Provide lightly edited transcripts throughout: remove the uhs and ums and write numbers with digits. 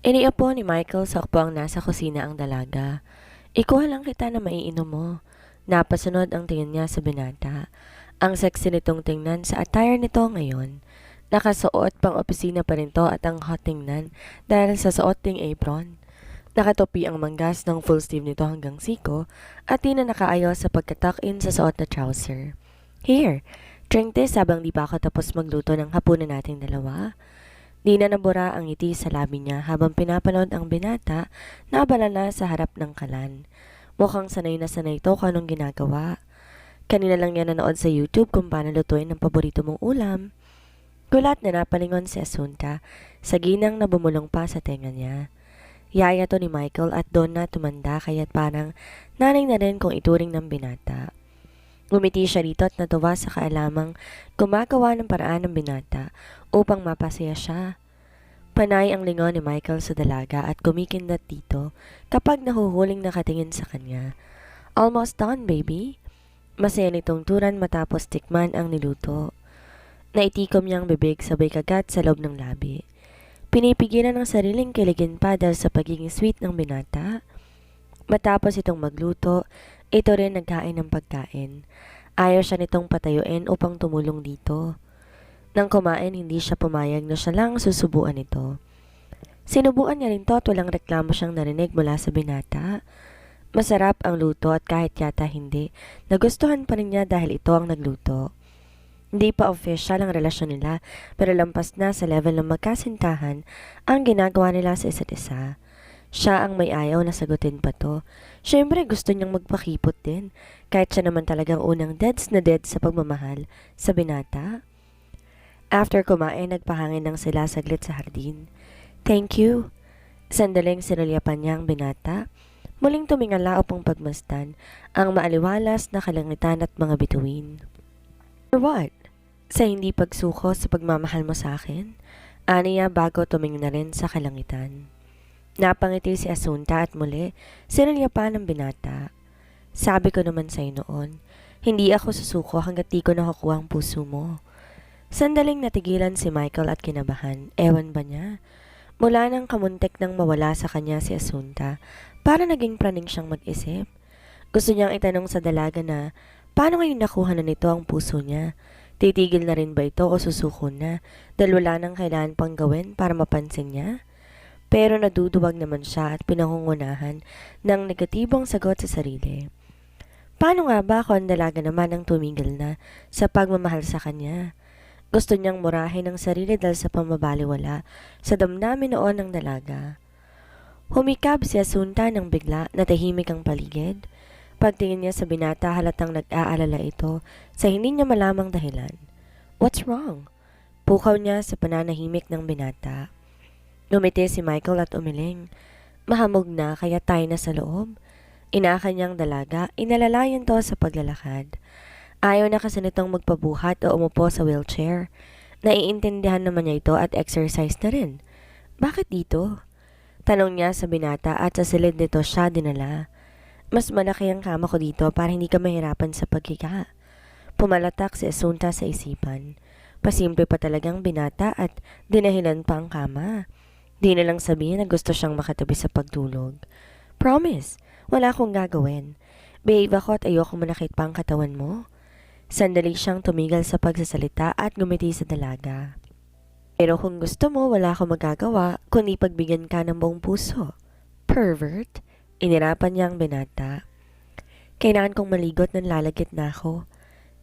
Iniupo ni Michael sa upuang nasa kusina ang dalaga. Ikuha lang kita na maiinom mo. Napasunod ang tingin niya sa binata. Ang sexy nitong tingnan sa attire nito ngayon. Nakasuot pang opisina pa rin to at ang hot tingnan dahil sa suot ding apron. Nakatopi ang manggas ng full sleeve nito hanggang siko at di na nakaayos sa pagka-tuck in sa suot na trouser. Here, drink this habang di pa ako tapos magluto ng hapunan nating dalawa. Di na nabura ang ngiti sa labi niya habang pinapanood ang binata na abala na sa harap ng kalan. Mukhang sanay na sanay ito kung anong ginagawa. Kanina lang yan nanood sa YouTube kung paano lutuin ang paborito mong ulam. Gulat na napalingon si Asunta sa ginang na bumulong pa sa tenga niya. Yaya to ni Michael at doon na tumanda kaya't parang nanay na rin kung ituring ng binata. Ngumiti siya rito at natuwa sa kaalamang gumagawa ng paraan ng binata upang mapasaya siya. Panay ang lingon ni Michael sa dalaga at kumikindat dito kapag nahuhuling nakatingin sa kanya. Almost done, baby. Masaya nitong turan matapos tikman ang niluto. Naitikom niyang bibig sabay kagat sa loob ng labi. Pinipigilan ang sariling kiligin pa dahil sa pagiging sweet ng binata. Matapos itong magluto, ito rin nagkain ng pagkain. Ayaw siya nitong patayuin upang tumulong dito. Nang kumain, hindi siya pumayag na siya lang susubuan ito. Sinubuan niya rin to at walang reklamo siyang narinig mula sa binata. Masarap ang luto at kahit yata hindi, nagustuhan pa rin niya dahil ito ang nagluto. Hindi pa official ang relasyon nila pero lampas na sa level ng magkasintahan ang ginagawa nila sa isa't isa. Siya ang may ayaw na sagutin pa to. Siyempre gusto niyang magpakipot din kahit siya naman talagang unang deads na dead sa pagmamahal sa binata. After kumain, nagpahangin lang sila saglit sa hardin. Thank you. Sandaling sinulyapan niya ang binata. Muling tumingala upang pagmasdan ang maaliwalas na kalangitan at mga bituin. For what? Sa hindi pagsuko sa pagmamahal mo sa akin? Aniya bago tumingin na rin sa kalangitan. Napangiti si Asunta at muli sinulyapan ng binata. Sabi ko naman sa'yo noon, hindi ako susuko hanggat di ko nakukuha ang puso mo. Sandaling natigilan si Michael at kinabahan. Ewan ba niya? Mula nang kamuntik nang mawala sa kanya si Asunta, para naging praning siyang mag-isip. Gusto niyang itanong sa dalaga na paano ngayon nakuha na nito ang puso niya? Titigil na rin ba ito o susuko na dahil wala nang kailangan pang gawin para mapansin niya? Pero naduduwag naman siya at pinangungunahan ng negatibong sagot sa sarili. Paano nga ba kung ang dalaga naman ang tumigil na sa pagmamahal sa kanya? Gusto niyang murahin ang sarili dahil sa pamabaliwala sa damdamin noon ng dalaga. Humikab si Asunta nang bigla na tahimik ang paligid. Pagtingin niya sa binata halatang nag-aalala ito sa hindi niya malamang dahilan. What's wrong? Pukaw niya sa pananahimik ng binata. Ngumiti si Michael at umiling. Mahamog na kaya tayo na sa loob. Inaakan niyang dalaga, inalalayan to sa paglalakad. Ayaw na kasi nitong magpabuhat o umupo sa wheelchair. Naiintindihan naman niya ito at exercise na rin. Bakit dito? Tanong niya sa binata at sa silid nito siya dinala. Mas malaki ang kama ko dito para hindi ka mahirapan sa paghiga. Pumalatak si Asunta sa isipan. Pasimple pa talagang binata at dinahilan pa ang kama. Di na lang sabihin na gusto siyang makatabi sa pagtulog. Promise, wala akong gagawin. Behave ako at ayoko manakit pa ang katawan mo. Sandali siyang tumigil sa pagsasalita at gumiti sa dalaga. Pero kung gusto mo, wala akong magagawa kundi pagbigyan ka ng buong puso. Pervert? Inirapan niya ang binata. Kailangan kong maligot ng lalagit na ako.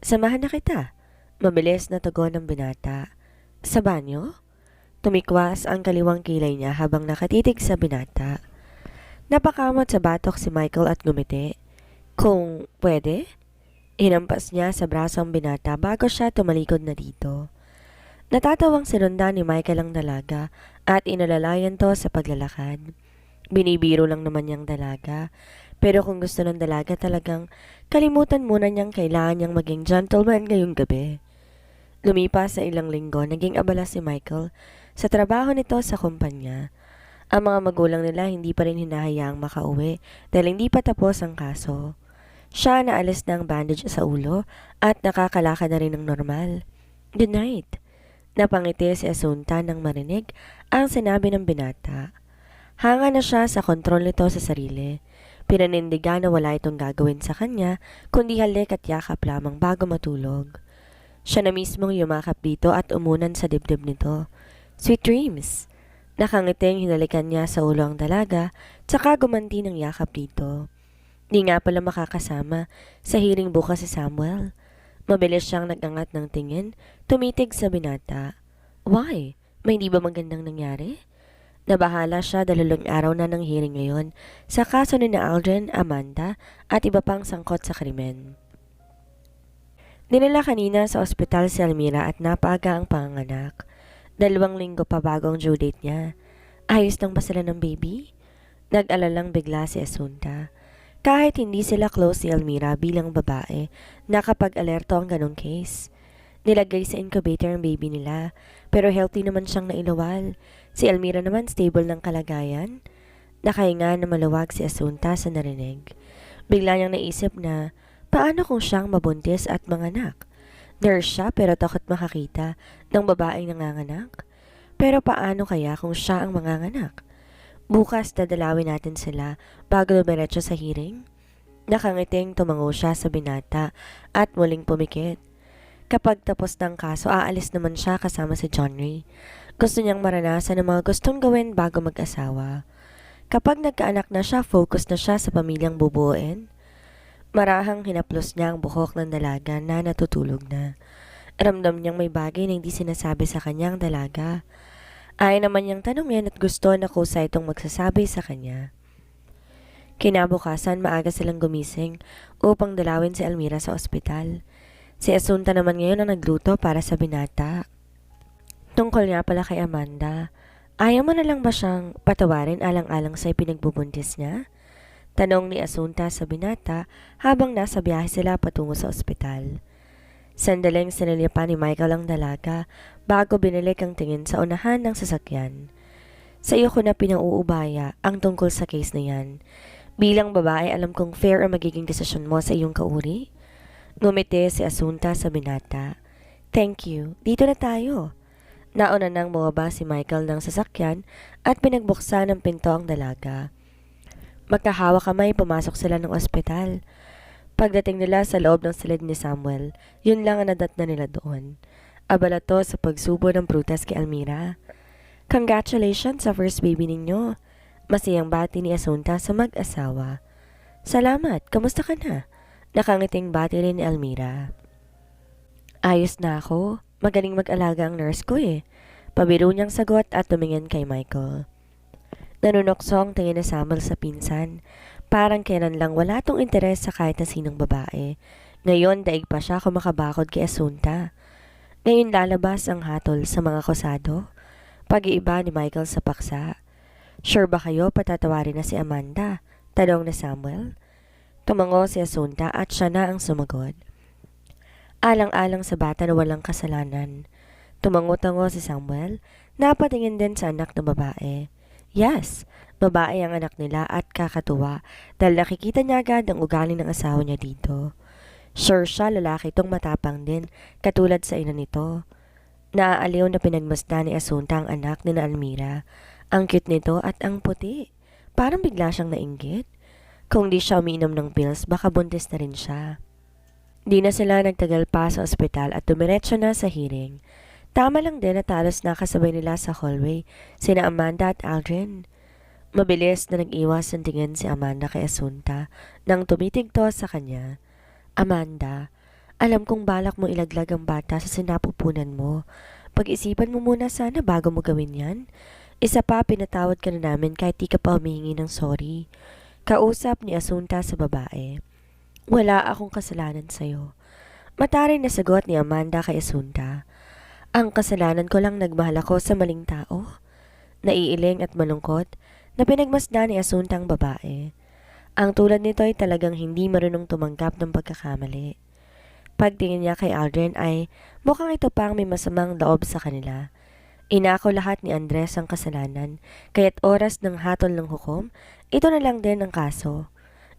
Samahan na kita. Mabilis na tugon ng binata. Sa banyo? Tumikwas ang kaliwang kilay niya habang nakatitig sa binata. Napakamot sa batok si Michael at gumiti. Kung pwede? Hinampas niya sa braso ang binata bago siya tumalikod na dito. Natatawang sinundan ni Michael ang dalaga at inalalayan to sa paglalakad. Binibiro lang naman niyang dalaga, pero kung gusto ng dalaga talagang kalimutan muna niyang kailangan niyang maging gentleman ngayong gabi. Lumipas sa ilang linggo, naging abala si Michael sa trabaho nito sa kumpanya. Ang mga magulang nila hindi pa rin hinahayaang makauwi dahil hindi pa tapos ang kaso. Siya naalis na ang bandage sa ulo at nakakalakad na rin ng normal. Good night. Napangiti si Asunta nang marinig ang sinabi ng binata. Hanga na siya sa kontrol nito sa sarili. Pinanindigan na wala itong gagawin sa kanya, kundi halik at yakap lamang bago matulog. Siya na mismong yumakap dito at umunan sa dibdib nito. Sweet dreams! Nakangiting hinalikan niya sa ulo ang dalaga, tsaka gumanti ng yakap dito. Di nga pala makakasama sa hearing bukas si Samuel. Mabilis siyang nagangat ng tingin, tumitig sa binata. Why? May di ba magandang nangyari? Nabahala siya dahil 2 araw na ng hearing ngayon sa kaso ni na Aldrin, Amanda at iba pang sangkot sa krimen. Dinala kanina sa ospital si Almira at napaaga ang panganganak. 2 linggo pa bago ang due date niya. Ayos lang ba sila ng baby? Nag-alalang bigla si Asunta. Kahit hindi sila close si Almira bilang babae, nakapag-alerto ang ganong case. Nilagay sa incubator ang baby nila, pero healthy naman siyang nailawal. Si Almira naman stable ng kalagayan. Nakahinga na maluwag si Asunta sa narinig. Bigla niyang naisip na, paano kung siyang mabuntis at manganak? Nurse siya pero takot makakita ng babaeng nanganganak. Pero paano kaya kung siya ang manganganak? Bukas dadalawin natin sila bago dumiretso sa hearing. Nakangiting tumango siya sa binata at muling pumikit. Kapag tapos ng kaso, aalis naman siya kasama si John Ray. Gusto niyang maranasan ang mga gustong gawin bago mag-asawa. Kapag nagkaanak na siya, focus na siya sa pamilyang bubuuin. Marahang hinaplos niya ang buhok ng dalaga na natutulog na. Ramdam niyang may bagay na hindi sinasabi sa kanyang dalaga. Ayaw naman niyang tanungin at gusto na kusa itong magsasabi sa kanya. Kinabukasan, maaga silang gumising upang dalawin si Almira sa ospital. Si Asunta naman ngayon ang nagluto para sa binata. Tungkol nga pala kay Amanda, ayaw mo na lang ba siyang patawarin alang-alang sa ipinagbubuntis niya? Tanong ni Asunta sa binata habang nasa biyahe sila patungo sa ospital. Sandaling sinilipan ni Michael ang dalaga bago binalik ang tingin sa unahan ng sasakyan. Sa iyo ko na pinauubaya ang tungkol sa case na yan. Bilang babae, alam kong fair ang magiging desisyon mo sa iyong kauri. Ngumiti si Asunta sa binata. Thank you, dito na tayo. Nauna nang bumaba si Michael ng sasakyan at pinagbuksan ng pinto ang dalaga. Magkahawa kamay pumasok sila ng ospital. Pagdating nila sa loob ng silid ni Samuel, yun lang ang nadatna nila doon. Abala to sa pagsubo ng prutas kay Almira. Congratulations sa first baby ninyo. Masayang bati ni Asunta sa mag-asawa. Salamat, kamusta ka na? Nakangiting bati rin ni Almira. Ayos na ako. Magaling mag-alaga ang nurse ko eh. Pabiro niyang sagot at tumingin kay Michael. Nanunokso ang tingin ni Samuel sa pinsan. Parang kailan lang wala tong interes sa kahit na sinong babae. Ngayon daig pa siya kumakabakod kay Asunta. Ngayon lalabas ang hatol sa mga kusado. Pag-iiba ni Michael sa paksa. Sure ba kayo patatawarin na si Amanda? Tanong ni Samuel. Tumango si Asunta at siya na ang sumagot. Alang-alang sa bata na walang kasalanan. Tumango-tango si Samuel, napatingin din sa anak na babae. Yes, babae ang anak nila at kakatuwa dahil nakikita niya agad ang ugali ng asawa niya dito. Sure siya lalaki itong matapang din, katulad sa ina nito. Naaaliw na pinagmasdan ni Asunta ang anak ni na Almira. Ang cute nito at ang puti. Parang bigla siyang nainggit. Kung di siya umiinom ng pills, baka buntis na rin siya. Di na sila nagtagal pa sa ospital at dumiretso na sa hearing. Tama lang din na talos nakasabay nila sa hallway, sina Amanda at Aldrin. Mabilis na nag-iwas ang tingin si Amanda kay Asunta nang tumitig to sa kanya. Amanda, alam kong balak mo ilaglag ang bata sa sinapupunan mo. Pag-isipan mo muna sana bago mo gawin yan. Isa pa, pinatawad ka na namin kahit di ka pa humihingi ng sorry. Kausap ni Asunta sa babae. Wala akong kasalanan sa'yo. Mataray na sagot ni Amanda kay Asunta. Ang kasalanan ko lang nagmahal ako sa maling tao. Naiiling at malungkot na pinagmasdan ni Asunta ang babae. Ang tulad nito ay talagang hindi marunong tumanggap ng pagkakamali. Pagtingin niya kay Aldrin ay mukhang ito pang may masamang loob sa kanila. Inako lahat ni Andres ang kasalanan, kaya't oras ng hatol ng hukom, ito na lang din ang kaso.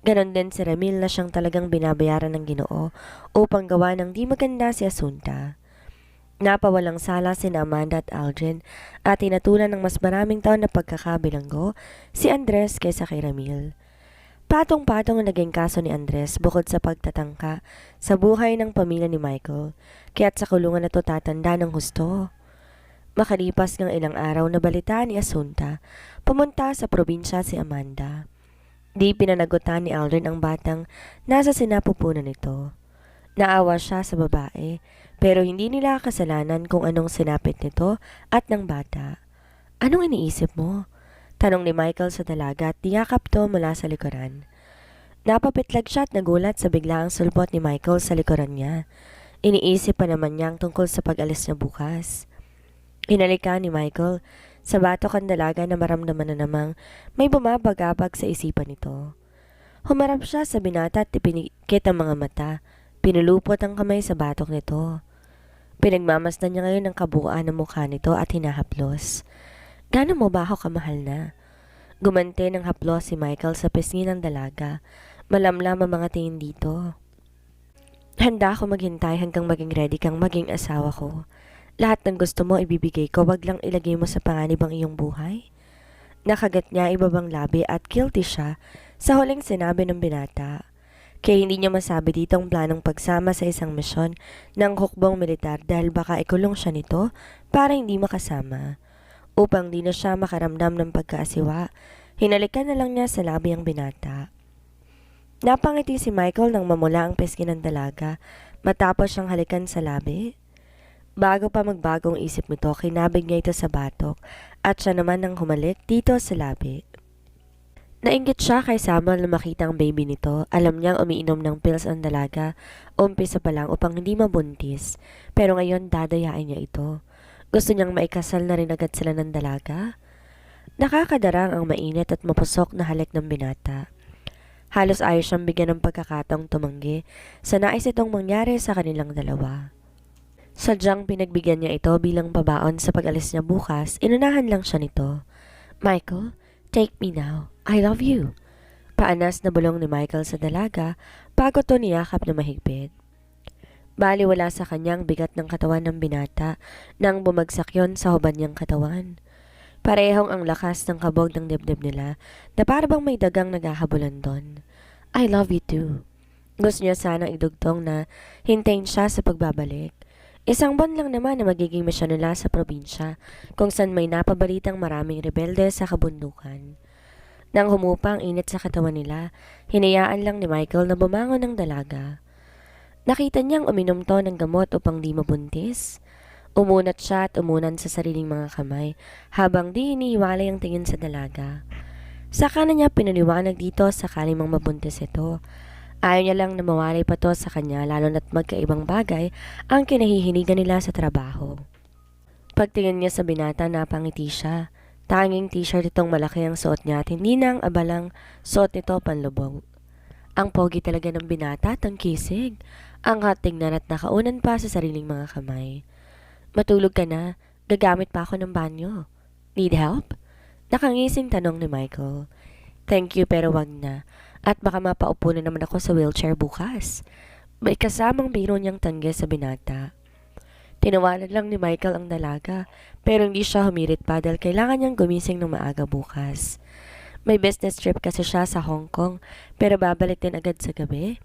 Ganon din si Ramil na siyang talagang binabayaran ng Ginoo upang gawa ng di maganda si Asunta. Napawalang sala sina Amanda at Aldrin at tinatulan ng mas maraming taon na pagkakabilanggo si Andres kaysa kay Ramil. Patong-patong ang naging kaso ni Andres bukod sa pagtatangka sa buhay ng pamilya ni Michael, kaya't sa kulungan na to tatanda ng husto. Makalipas ng ilang araw na balitaan ni Asunta, pumunta sa probinsya si Amanda. Di pinanagutan ni Aldrin ang batang nasa sinapupunan nito. Naawa siya sa babae, pero hindi nila kasalanan kung anong sinapit nito at ng bata. Anong iniisip mo? Tanong ni Michael sa dalaga at niyakap to mula sa likuran. Napapitlag siya at nagulat sa biglaang sulbot ni Michael sa likuran niya. Iniisip pa naman niyang tungkol sa pag-alis niya bukas. Hinalika ni Michael sa batok ang dalaga na maramdaman na namang may bumabagabag sa isipan nito. Humarap siya sa binata at ipinikit ang mga mata. Pinulupot ang kamay sa batok nito. Pinagmamasdan niya ngayon ang kabuuan ng mukha nito at hinahaplos. Gaano mo ba ako kamahal na? Gumante ng haplos si Michael sa pisngi ng dalaga. Malamlam ang mga tingin dito. Handa ako maghintay hanggang maging ready kang maging asawa ko. Lahat ng gusto mo ibibigay ko, wag lang ilagay mo sa panganib ang iyong buhay. Nakagat niya ibabang labi at guilty siya sa huling sinabi ng binata. Kaya hindi niya masabi dito ang planong pagsama sa isang misyon ng hukbong militar dahil baka ikulong siya nito para hindi makasama. Upang di na siya makaramdam ng pagkaasiwa, hinalikan na lang niya sa labi ang binata. Napangiti si Michael nang mamula ang pisngi ng dalaga matapos siyang halikan sa labi. Bago pa magbagong isip nito, kinabig niya ito sa batok at siya naman ang humalik dito sa labi. Nainggit siya kay Samuel na makita ang baby nito. Alam niyang umiinom ng pills ang dalaga, umpisa pa lang upang hindi mabuntis. Pero ngayon dadayain niya ito. Gusto niyang maikasal na rin agad sila ng dalaga. Nakakadarang ang mainit at mapusok na halik ng binata. Halos ayos siyang bigyan ng pagkakataong tumanggi sa nais itong mangyari sa kanilang dalawa. Sadyang pinagbigyan niya ito bilang pabaon sa pag-alis niya bukas, inunahan lang siya nito. Michael, take me now. I love you. Paanas na bulong ni Michael sa dalaga bago to niyakap na mahigpit. Baliwala sa kanyang bigat ng katawan ng binata nang bumagsak yon sa hubad niyang katawan. Parehong ang lakas ng kabog ng dibdib nila na parabang may dagang naghahabulan doon. I love you too. Gusto niya sanang idugtong na hintayin siya sa pagbabalik. Isang buwan lang naman na magiging misyon nila sa probinsya kung saan may napabalitang maraming rebelde sa kabundukan. Nang humupa ang init sa katawan nila, hinayaan lang ni Michael na bumangon ng dalaga. Nakita niyang uminom to ng gamot upang di mabuntis. Umunat siya at umunan sa sariling mga kamay habang di inihiwalay ang tingin sa dalaga. Saka na niya pinaliwanag dito sakaling mang mabuntis ito. Ayaw niya lang na mawalay pa to sa kanya lalo na't magkaibang bagay ang kinahihinigan nila sa trabaho. Pagtingin niya sa binata, napangiti siya. Tanging t-shirt itong malaki ang suot niya at hindi na ang abalang suot nito panlubog. Ang pogi talaga ng binata at ang kisig. Ang hot tingnan at nakaunan pa sa sariling mga kamay. Matulog ka na, gagamit pa ako ng banyo. Need help? Nakangising tanong ni Michael. Thank you pero wag na. At baka mapaupo na naman ako sa wheelchair bukas. May kasamang biro niyang tanggi sa binata. Tinawanan lang ni Michael ang dalaga pero hindi siya humirit pa dahil kailangan niyang gumising ng maaga bukas. May business trip kasi siya sa Hong Kong pero babalik din agad sa gabi.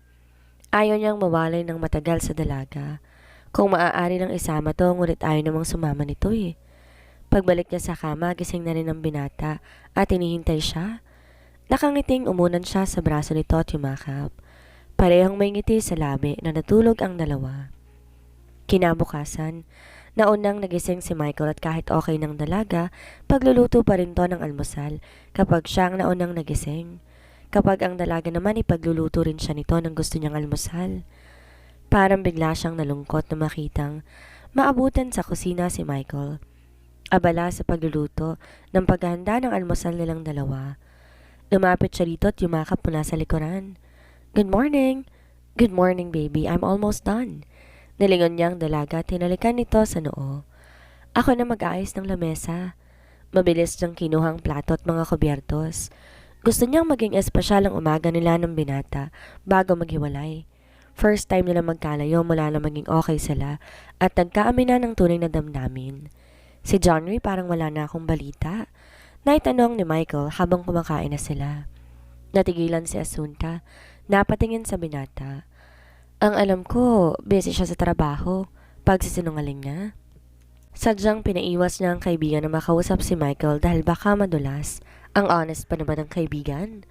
Ayaw niyang mawalay ng matagal sa dalaga. Kung maaari lang isama to, ngunit ayaw namang sumama nito eh. Pagbalik niya sa kama, gising na rin ang binata at hinihintay siya. Nakangiting umunan siya sa braso nito at yumakap. Parehong may ngiti sa labi na natulog ang dalawa. Kinabukasan, naunang nagising si Michael at kahit okay ng dalaga, pagluluto pa rin to ng almusal kapag siya ang naunang nagising. Kapag ang dalaga naman ipagluluto rin siya nito ng gusto niyang almusal. Parang bigla siyang nalungkot na makitang maabutan sa kusina si Michael. Abala sa pagluluto ng paghahanda ng almusal nilang dalawa. Lumapit siya dito at yumakap mula sa likuran. Good morning! Good morning, baby. I'm almost done. Nilingon niya ang dalaga at hinalikan nito sa noo. Ako na mag-aayos ng lamesa. Mabilis niyang kinuhang plato at mga kubyertos. Gusto niyang maging espesyal ang umaga nila ng binata bago maghiwalay. First time nila magkalayo mula na maging okay sila at nagkaaminan ng tunay na damdamin. Si John Ray parang wala na akong balita. Naitanong ni Michael habang kumakain na sila. Natigilan si Asunta, napatingin sa binata. Ang alam ko, busy siya sa trabaho. Pagsisinungaling niya. Sadyang pinaiwas niya ang kaibigan na makausap si Michael dahil baka madulas. Ang honest pa naman ng kaibigan.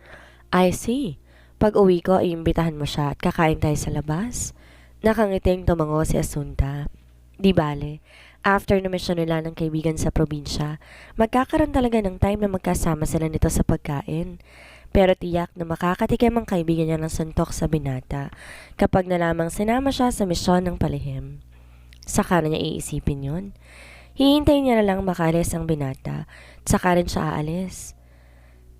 I see. Pag uwi ko, iimbitahan mo siya at kakain tayo sa labas. Nakangiting tumango si Asunta. Di bale, after na mission nila ng kaibigan sa probinsya, magkakaroon talaga ng time na magkasama sila nito sa pagkain. Pero tiyak na makakatikim ang kaibigan niya ng suntok sa binata kapag nalamang sinama siya sa misyon ng palihim. Saka na niya iisipin yun. Hihintayin niya na lang makalis ang binata at saka rin siya aalis.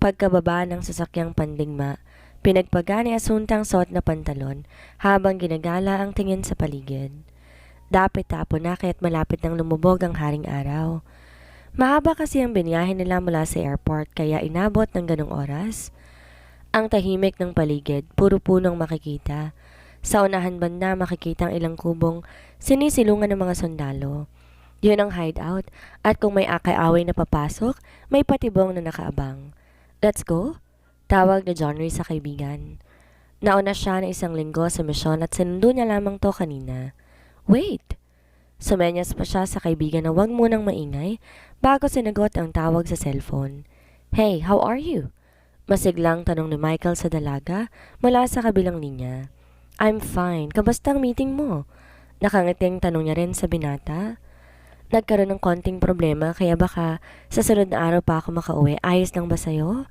Pagkababa ng sasakyang pandingma, pinagpaga ni Asunta ang suot na pantalon habang ginagala ang tingin sa paligid. Dapit tapon na kaya't malapit nang lumubog ang haring araw. Mahaba kasi ang biniyahe nila mula sa airport kaya inabot ng ganong oras. Ang tahimik ng paligid, puro punong makikita. Sa unahan banda makikita ang ilang kubong sinisilungan ng mga sundalo. Yun ang hideout at kung may akay-away na papasok, may patibong na nakaabang. Let's go? Tawag ni John Ray sa kaibigan. Nauna siya na 1 linggo sa misyon at sinundo niya lamang to kanina. Wait! Sumenyas pa siya sa kaibigan na wag munang maingay bago sinagot ang tawag sa cellphone. Hey, how are you? Masiglang tanong ni Michael sa dalaga mula sa kabilang linya. I'm fine. Kamusta ang meeting mo? Nakangiting tanong niya rin sa binata. Nagkaroon ng konting problema kaya baka sa sunod na araw pa ako makauwi. Ayos lang ba sa'yo?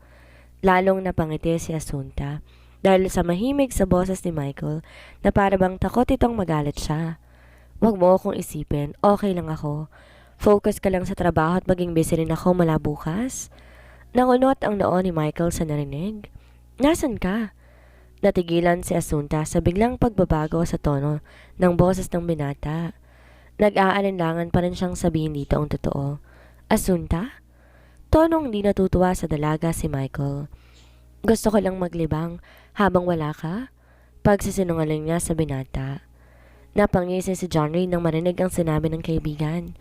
Lalong napangiti si Asunta dahil sa mahimig sa boses ni Michael na para bang takot itong magalit siya. Huwag mo akong isipin, okay lang ako. Focus ka lang sa trabaho at maging busy rin ako mula bukas. Nangunot ang noo ni Michael sa narinig. Nasaan ka? Natigilan si Asunta sa biglang pagbabago sa tono ng boses ng binata. Nag-aalinlangan pa rin siyang sabihin dito ang totoo. Asunta? Tonong di natutuwa sa dalaga si Michael. Gusto ko lang maglibang habang wala ka? Pagsisinungaling niya sa binata. Napangisi si John Ray nang marinig ang sinabi ng kaibigan.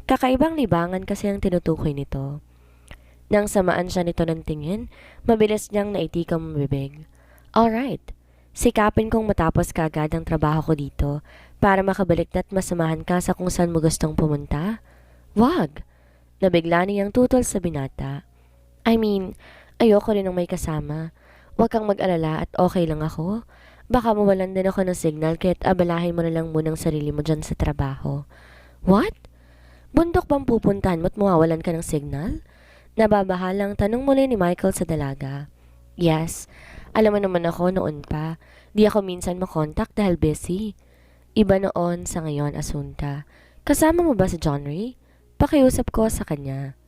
Kakaibang libangan kasi ang tinutukoy nito. Nang samaan siya nito ng tingin, mabilis niyang naitikam ang bibig. Alright, sikapin kong matapos kaagad ang trabaho ko dito para makabalik na't masamahan ka sa kung saan mo gustong pumunta. Wag! Nabigla niyang tutol sa binata. I mean, ayoko rin ng may kasama. Huwag kang mag-alala at okay lang ako. Baka mawalan din ako ng signal kaya't abalahin mo na lang munang sarili mo dyan sa trabaho. What? Bundok bang pupuntahan mo at mawawalan ka ng signal? Nababahalang tanong muli ni Michael sa dalaga. Yes, alam mo naman ako noon pa. Di ako minsan makontak dahil busy. Iba noon sa ngayon, Asunta. Kasama mo ba si John Ray? Pakiusap ko sa kanya.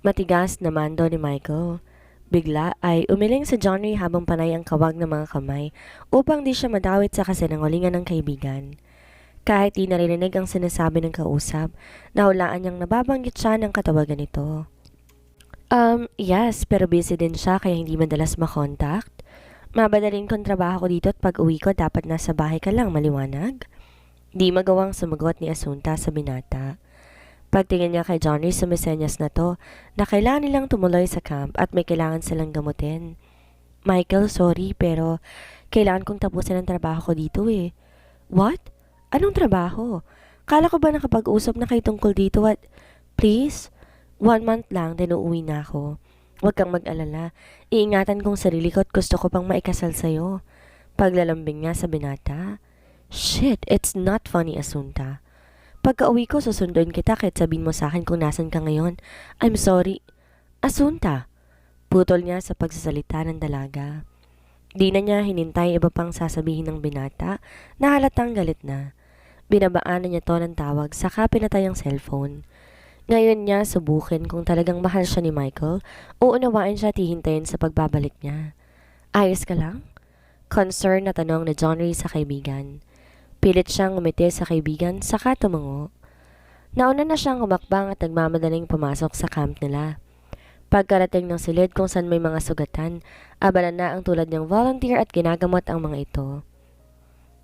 Matigas na mando ni Michael. Bigla ay umiling si John Ray habang panay ang kawag ng mga kamay upang di siya madawit sa kasinungalingan ng kaibigan. Kahit di narinig ang sinasabi ng kausap, nahulaan niyang nababanggit siya ng katawagan nito. Yes, pero busy din siya kaya hindi madalas makontakt. Mabadaling kong trabaho ko dito at pag uwi ko dapat nasa bahay ka lang, maliwanag. Di magawang sumagot ni Asunta sa binata. Pagtingin niya kay John Ray sa mesenyas na to, na kailangan nilang tumuloy sa camp at may kailangan silang gamutin. Michael, sorry pero kailangan kong tapusin ang trabaho ko dito eh. What? Anong trabaho? Kala ko ba nakapag-usap na kayo tungkol dito at please, 1 month lang din uuwi na ako. Huwag kang mag-alala, iingatan kong sarili ko at gusto ko pang maikasal sa'yo. Paglalambing niya sa binata. Shit, it's not funny, Asunta. Pagka-uwi ko, susunduin kita kahit sabihin mo sa akin kung nasan ka ngayon. I'm sorry. Asunta. Putol niya sa pagsasalita ng dalaga. Di na niya hinintay iba pang sasabihin ng binata na halatang galit na. Binabaan na niya to ng tawag saka pinatay ang cellphone. Ngayon niya subukin kung talagang mahal siya ni Michael o unawain siya at hihintayin sa pagbabalik niya. Ayos ka lang? Concern na tanong ni John Ray sa kaibigan. Pilit siyang umiti sa kaibigan saka tumango. Nauna na siyang umakbang at nagmamadaling pumasok sa camp nila. Pagkarating ng silid kung saan may mga sugatan, abala na ang tulad niyang volunteer at ginagamot ang mga ito.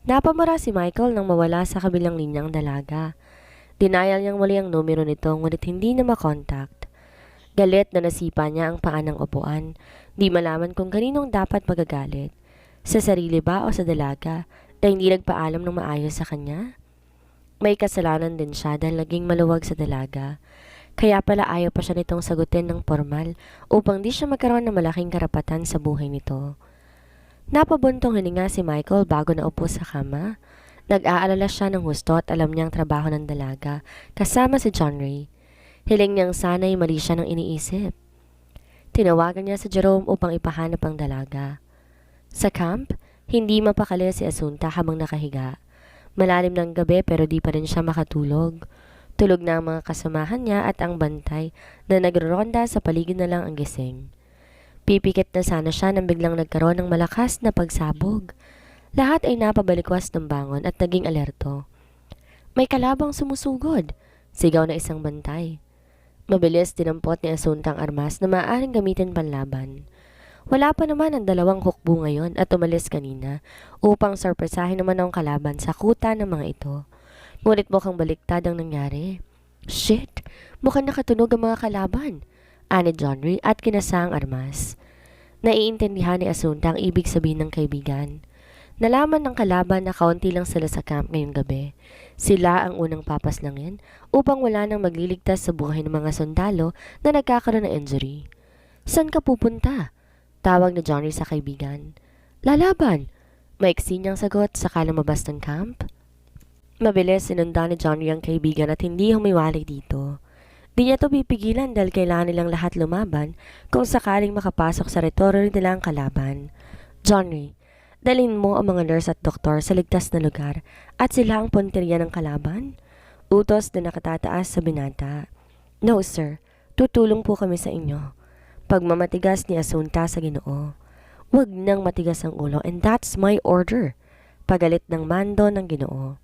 Napamura si Michael nang mawala sa kabilang linyang dalaga. Denial niyang muli ang numero nito ngunit hindi na makontakt. Galit na nasipa niya ang paa ng upuan. Di malaman kung kaninong dapat magagalit. Sa sarili ba o sa dalaga na hindi nagpaalam ng maayos sa kanya? May kasalanan din siya dahil naging maluwag sa dalaga. Kaya pala ayaw pa siya nitong sagutin ng formal upang di siya magkaroon ng malaking karapatan sa buhay nito. Napabuntong hininga si Michael bago naupo sa kama. Nag-aalala siya ng husto at alam niyang trabaho ng dalaga kasama si John Ray. Hiling niyang sana'y mali siya ng iniisip. Tinawagan niya si Jerome upang ipahanap ang dalaga. Sa camp, hindi mapakali si Asunta habang nakahiga. Malalim ng gabi pero di pa rin siya makatulog. Tulog na ang mga kasamahan niya at ang bantay na nagroronda sa paligid na lang ang gising. Pipikit na sana siya nang biglang nagkaroon ng malakas na pagsabog. Lahat ay napabalikwas ng bangon at naging alerto. May kalabang sumusugod, sigaw na isang bantay. Mabilis dinampot ni Asunta ang armas na maaaring gamitin panlaban. Wala pa naman ang dalawang hukbo ngayon at umalis kanina upang sorpresahin naman ang kalaban sa kuta ng mga ito. Ngunit mukhang baliktad ang nangyari. Shit! Mukhang nakatunog ang mga kalaban, ani John Ray at kinasa ang armas. Naiintindihan ni Asunta ang ibig sabihin ng kaibigan. Nalaman ng kalaban na kaunti lang sila sa camp ngayong gabi. Sila ang unang papaslangin upang wala nang magliligtas sa buhay ng mga sundalo na nagkakaroon ng injury. Saan ka pupunta? Tawag ni John Ray sa kaibigan. Lalaban! Maiksi niyang sagot sa lumabas ng camp. Mabilis sinundan ni John Ray ang kaibigan at hindi humiwalay dito. Di niya to pipigilan dahil kailangan nilang lahat lumaban kung sakaling makapasok sa territory nila ang kalaban. John Ray, dalhin mo ang mga nurse at doktor sa ligtas na lugar at sila ang punteriya ng kalaban? Utos na nakatataas sa binata. No sir, tutulong po kami sa inyo. Pagmamatigas ni Asunta sa Ginoo. Huwag nang matigas ang ulo and that's my order. Pagalit ng mando ng Ginoo.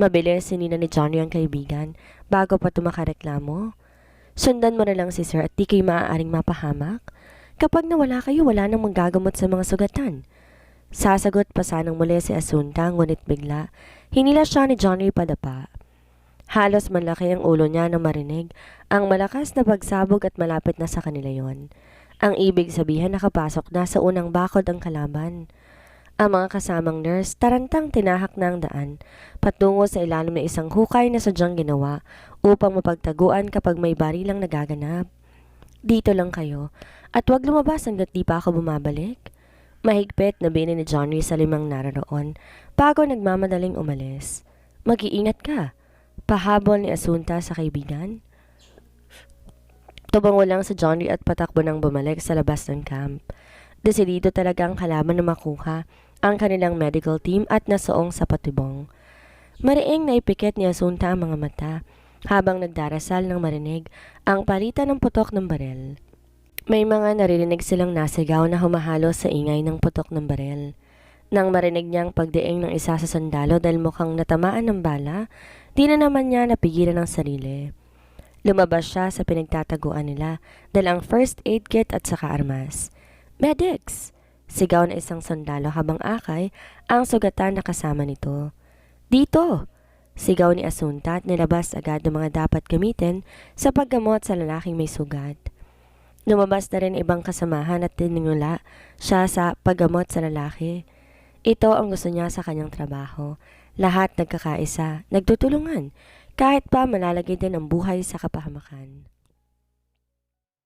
Mabilis sinina ni Johnny ang kaibigan bago pa tumakareklamo. Sundan mo na lang si sir at di kayo maaaring mapahamak. Kapag nawala kayo, wala nang manggagamot sa mga sugatan. Sasagot pa sanang muli si Asunta ngunit bigla, hinila siya ni Johnny padapa. Halos manlaki ang ulo niya nang marinig ang malakas na pagsabog at malapit na sa kanila yon. Ang ibig sabihin nakapasok na sa unang bakod ang kalaban. Ang mga kasamang nurse tarantang tinahak na ang daan patungo sa ilalim ng isang hukay na sadyang ginawa upang mapagtaguan kapag may barilang nagaganap. Dito lang kayo at huwag lumabas hanggat di pa ako bumabalik. Mahigpit na bini ni Johnny sa 5 naroon bago nagmamadaling umalis. Mag-iingat ka. Pahabol ni Asunta sa kaibigan. Tubango lang sa Johnny at patakbo nang bumalik sa labas ng camp. Desidido talaga ang kalaban na makuha ang kanilang medical team at nasoong sa patibong. Mariing naipikit ni Asunta ang mga mata habang nagdarasal ng marinig ang palitan ng putok ng barel. May mga naririnig silang nasigaw na humahalo sa ingay ng putok ng barel. Nang marinig niyang pagdiing ng isa sa sundalo dahil mukhang natamaan ng bala, di na naman niya napigilan ang sarili. Lumabas siya sa pinagtataguan nila dahil ang first aid kit at saka armas. Medics! Sigaw na isang sundalo habang akay ang sugatan na kasama nito. Dito! Sigaw ni Asunta at nilabas agad ang mga dapat gamitin sa paggamot sa lalaking may sugat. Lumabas na rin ibang kasamahan at tiningula siya sa paggamot sa lalaki. Ito ang gusto niya sa kanyang trabaho. Lahat nagkakaisa, nagtutulungan, kahit pa malalagay din ang buhay sa kapahamakan.